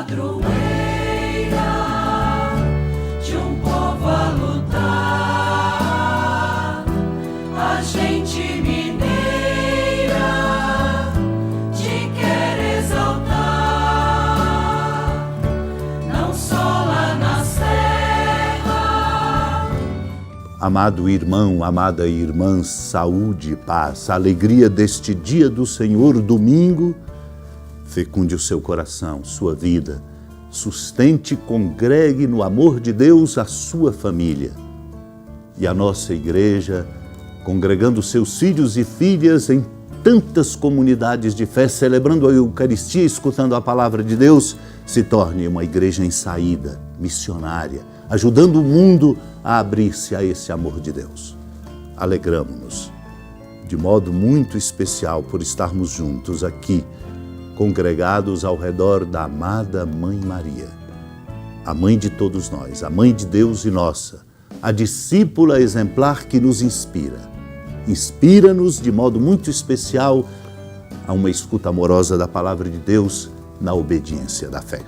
padroeira de um povo a lutar, a gente mineira te quer exaltar, não só lá na serra. Amado irmão, amada irmã, saúde e paz, a alegria deste dia do Senhor, domingo, fecunde o seu coração, sua vida, sustente e congregue no amor de Deus a sua família. E a nossa igreja, congregando seus filhos e filhas em tantas comunidades de fé, celebrando a Eucaristia, escutando a palavra de Deus, se torne uma igreja em saída, missionária, ajudando o mundo a abrir-se a esse amor de Deus. Alegramo-nos de modo muito especial por estarmos juntos aqui, congregados ao redor da amada Mãe Maria, a mãe de todos nós, a mãe de Deus e nossa, a discípula exemplar que nos inspira. Inspira-nos de modo muito especial a uma escuta amorosa da palavra de Deus na obediência da fé.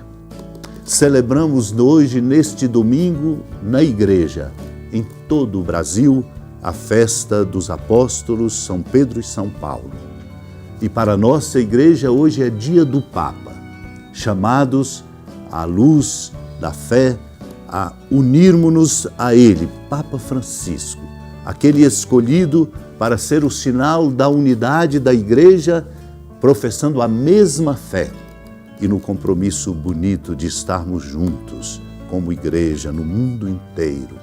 Celebramos hoje, neste domingo, na igreja, em todo o Brasil, a festa dos apóstolos São Pedro e São Paulo. E para a nossa igreja hoje é dia do Papa, chamados à luz da fé, a unirmos-nos a ele, Papa Francisco, aquele escolhido para ser o sinal da unidade da igreja, professando a mesma fé e no compromisso bonito de estarmos juntos como igreja no mundo inteiro.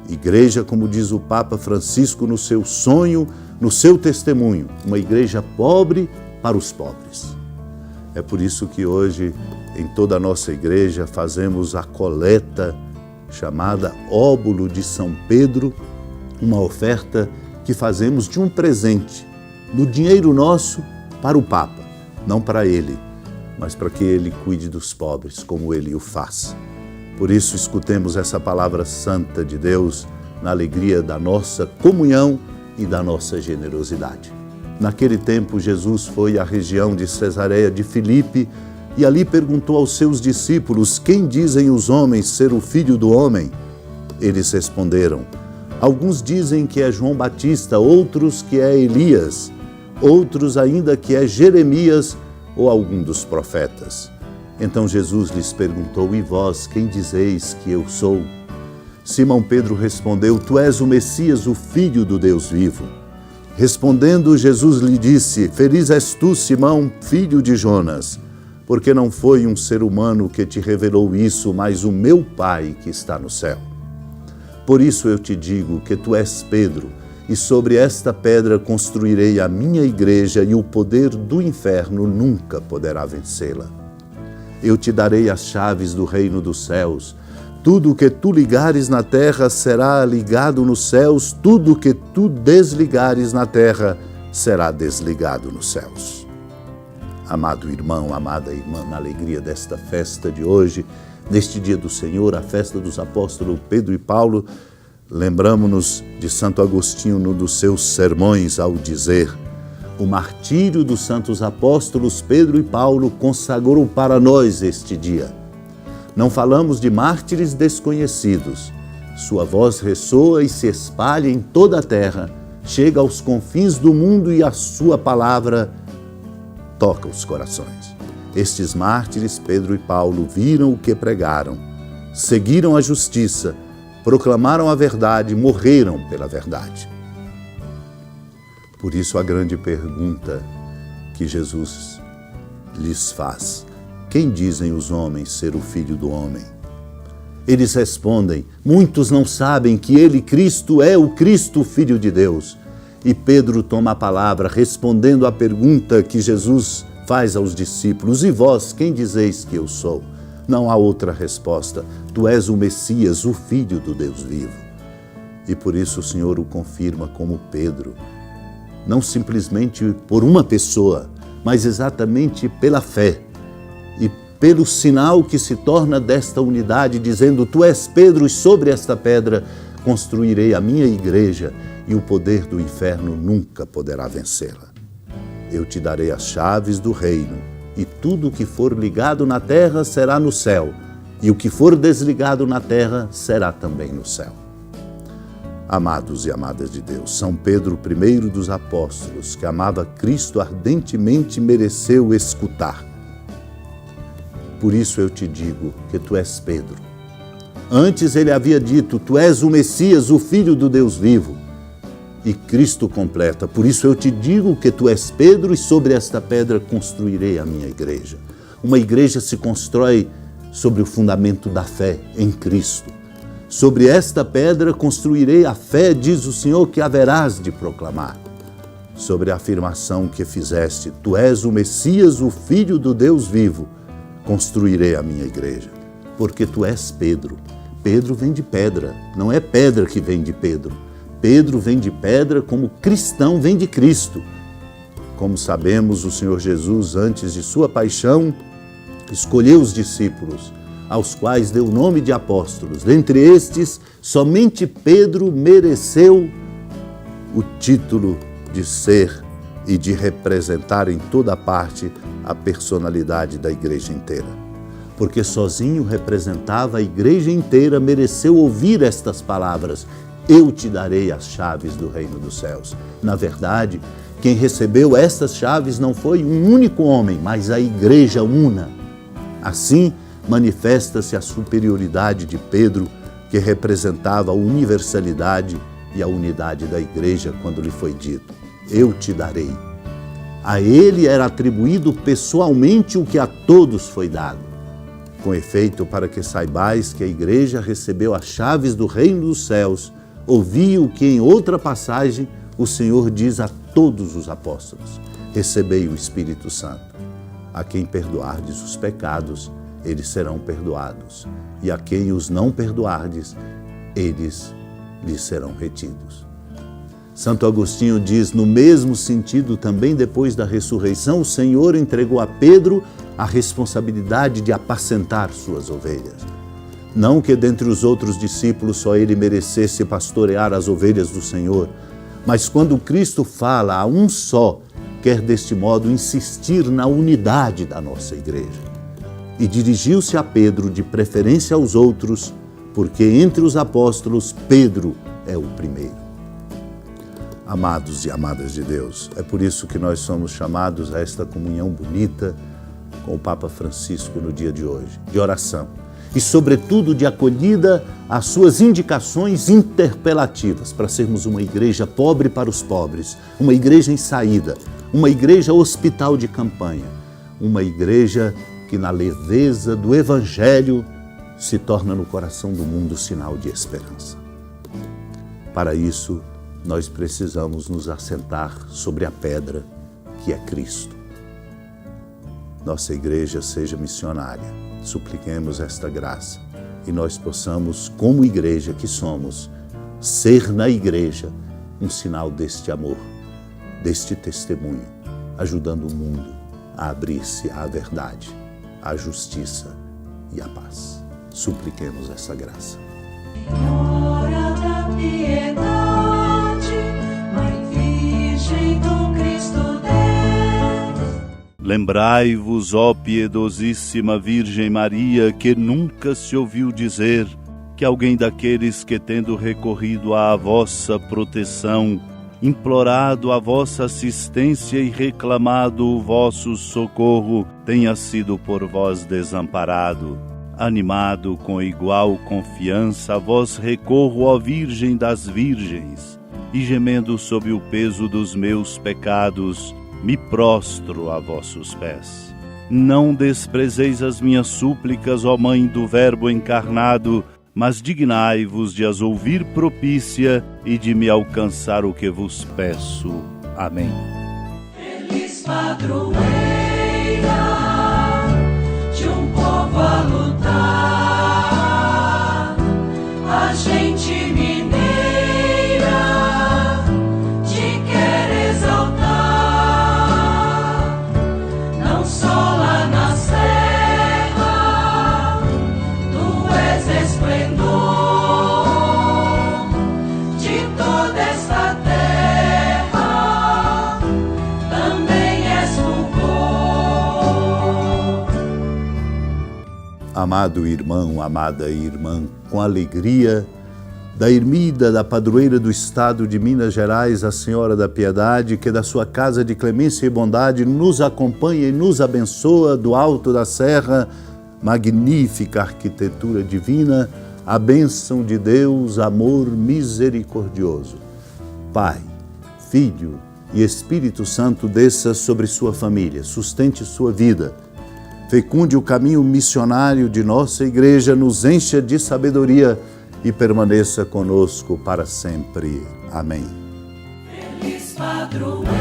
Igreja, como diz o Papa Francisco no seu sonho, no seu testemunho, uma igreja pobre para os pobres. É por isso que hoje, em toda a nossa igreja, fazemos a coleta chamada Óbolo de São Pedro, uma oferta que fazemos de um presente, do dinheiro nosso para o Papa, não para ele, mas para que ele cuide dos pobres, como ele o faz. Por isso, escutemos essa palavra santa de Deus na alegria da nossa comunhão e da nossa generosidade. Naquele tempo, Jesus foi à região de Cesareia de Filipe e ali perguntou aos seus discípulos: quem dizem os homens ser o Filho do Homem? Eles responderam: alguns dizem que é João Batista, outros que é Elias, outros ainda que é Jeremias ou algum dos profetas. Então Jesus lhes perguntou: e vós, quem dizeis que eu sou? Simão Pedro respondeu: tu és o Messias, o Filho do Deus vivo. Respondendo, Jesus lhe disse: feliz és tu, Simão, filho de Jonas, porque não foi um ser humano que te revelou isso, mas o meu Pai que está no céu. Por isso eu te digo que tu és Pedro, e sobre esta pedra construirei a minha igreja, e o poder do inferno nunca poderá vencê-la. Eu te darei as chaves do reino dos céus. Tudo o que tu ligares na terra será ligado nos céus, tudo o que tu desligares na terra será desligado nos céus. Amado irmão, amada irmã, na alegria desta festa de hoje, neste dia do Senhor, a festa dos apóstolos Pedro e Paulo, lembramo-nos de Santo Agostinho num dos seus sermões ao dizer: o martírio dos santos apóstolos Pedro e Paulo consagrou para nós este dia. Não falamos de mártires desconhecidos. Sua voz ressoa e se espalha em toda a terra, chega aos confins do mundo e a sua palavra toca os corações. Estes mártires, Pedro e Paulo, viram o que pregaram, seguiram a justiça, proclamaram a verdade, morreram pela verdade. Por isso a grande pergunta que Jesus lhes faz: quem dizem os homens ser o Filho do Homem? Eles respondem: muitos não sabem que ele, Cristo, é o Cristo, Filho de Deus. E Pedro toma a palavra, respondendo à pergunta que Jesus faz aos discípulos: e vós, quem dizeis que eu sou? Não há outra resposta: tu és o Messias, o Filho do Deus vivo. E por isso o Senhor o confirma como Pedro, não simplesmente por uma pessoa, mas exatamente pela fé e pelo sinal que se torna desta unidade, dizendo: tu és Pedro, e sobre esta pedra construirei a minha igreja, e o poder do inferno nunca poderá vencê-la. Eu te darei as chaves do reino, e tudo o que for ligado na terra será no céu, e o que for desligado na terra será também no céu. Amados e amadas de Deus, São Pedro, o primeiro dos apóstolos, que amava Cristo ardentemente, mereceu escutar. Por isso eu te digo que tu és Pedro. Antes ele havia dito, tu és o Messias, o Filho do Deus vivo. E Cristo completa, por isso eu te digo que tu és Pedro e sobre esta pedra construirei a minha igreja. Uma igreja se constrói sobre o fundamento da fé em Cristo. Sobre esta pedra construirei a fé, diz o Senhor, que haverás de proclamar. Sobre a afirmação que fizeste, tu és o Messias, o Filho do Deus vivo, construirei a minha igreja. Porque tu és Pedro. Pedro vem de pedra, não é pedra que vem de Pedro. Pedro vem de pedra como cristão vem de Cristo. Como sabemos, o Senhor Jesus, antes de sua paixão, escolheu os discípulos, aos quais deu o nome de apóstolos. Dentre estes, somente Pedro mereceu o título de ser e de representar em toda parte a personalidade da igreja inteira. Porque sozinho representava a igreja inteira, mereceu ouvir estas palavras: eu te darei as chaves do reino dos céus. Na verdade, quem recebeu estas chaves não foi um único homem, mas a igreja una. Assim, manifesta-se a superioridade de Pedro, que representava a universalidade e a unidade da igreja quando lhe foi dito: eu te darei. A ele era atribuído pessoalmente o que a todos foi dado. Com efeito, para que saibais que a igreja recebeu as chaves do reino dos céus, ouvi o que em outra passagem o Senhor diz a todos os apóstolos: recebei o Espírito Santo. A quem perdoardes os pecados, eles serão perdoados, e a quem os não perdoardes, eles lhes serão retidos. Santo Agostinho diz, no mesmo sentido, também depois da ressurreição, o Senhor entregou a Pedro a responsabilidade de apacentar suas ovelhas. Não que dentre os outros discípulos só ele merecesse pastorear as ovelhas do Senhor, mas quando Cristo fala a um só, quer deste modo insistir na unidade da nossa igreja. E dirigiu-se a Pedro, de preferência aos outros, porque entre os apóstolos Pedro é o primeiro. Amados e amadas de Deus, é por isso que nós somos chamados a esta comunhão bonita com o Papa Francisco no dia de hoje, de oração e, sobretudo, de acolhida às suas indicações interpelativas para sermos uma igreja pobre para os pobres, uma igreja em saída, uma igreja hospital de campanha, uma igreja que na leveza do Evangelho se torna no coração do mundo sinal de esperança. Para isso, nós precisamos nos assentar sobre a pedra que é Cristo. Nossa igreja seja missionária, supliquemos esta graça e nós possamos, como igreja que somos, ser na igreja um sinal deste amor, deste testemunho, ajudando o mundo a abrir-se à verdade, à justiça e à paz. Supliquemos essa graça. Senhora da piedade, Mãe Virgem do Cristo Deus. Lembrai-vos, ó piedosíssima Virgem Maria, que nunca se ouviu dizer que alguém daqueles que, tendo recorrido à vossa proteção, implorado a vossa assistência e reclamado o vosso socorro, tenha sido por vós desamparado. Animado com igual confiança, a vós recorro, ó Virgem das Virgens, e gemendo sob o peso dos meus pecados, me prostro a vossos pés. Não desprezeis as minhas súplicas, ó Mãe do Verbo encarnado, mas dignai-vos de as ouvir propícia e de me alcançar o que vos peço. Amém. Feliz padroeira de um povo a lutar, a gente mineira te quer exaltar, não só lá na serra, tu és esplendor de toda esta terra, também és fulgor. amado irmão, amada irmã, com alegria, da ermida da padroeira do estado de Minas Gerais, a Senhora da Piedade, que da sua casa de clemência e bondade nos acompanha e nos abençoa do alto da serra, magnífica arquitetura divina, a bênção de Deus, amor misericordioso. Pai, Filho e Espírito Santo desça sobre sua família, sustente sua vida, fecunde o caminho missionário de nossa igreja, nos encha de sabedoria e permaneça conosco para sempre. Amém. Feliz padroeiro.